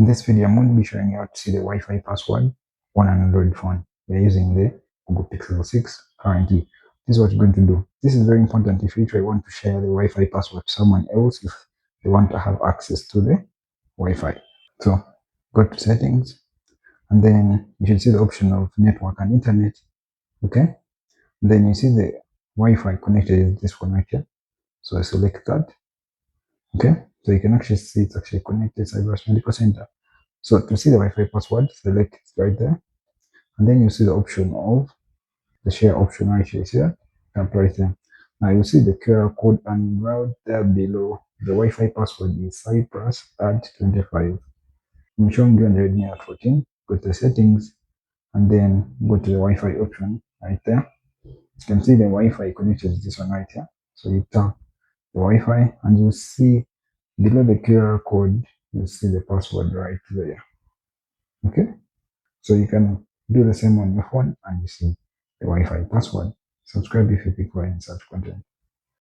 In this video, I'm going to be showing you how to see the Wi-Fi password on an Android phone. We're using the Google Pixel 6 currently. This is what you're going to do. This is very important if you try want to share the Wi-Fi password to someone else if they want to have access to the Wi-Fi. So go to settings and then you should see the option of network and internet. Okay. Then you see the Wi-Fi connected is this one right here. So I select that. Okay. So you can actually see it's actually connected Cyber Medical Center. So to see the Wi-Fi password, select it right there. And then you see the option of the share option right here. See that? Tap right there. Now you see the QR code and right there below. The Wi-Fi password is Cyprus at 25. I'm showing you on the Redmi at 14. Go to the settings and then go to the Wi-Fi option right there. You can see the Wi-Fi connected to this one right here. So you tap the Wi-Fi and you see below the QR code, you see the password right there. Okay. So you can do the same on your phone and you see the Wi-Fi password. Subscribe if you prefer any such content.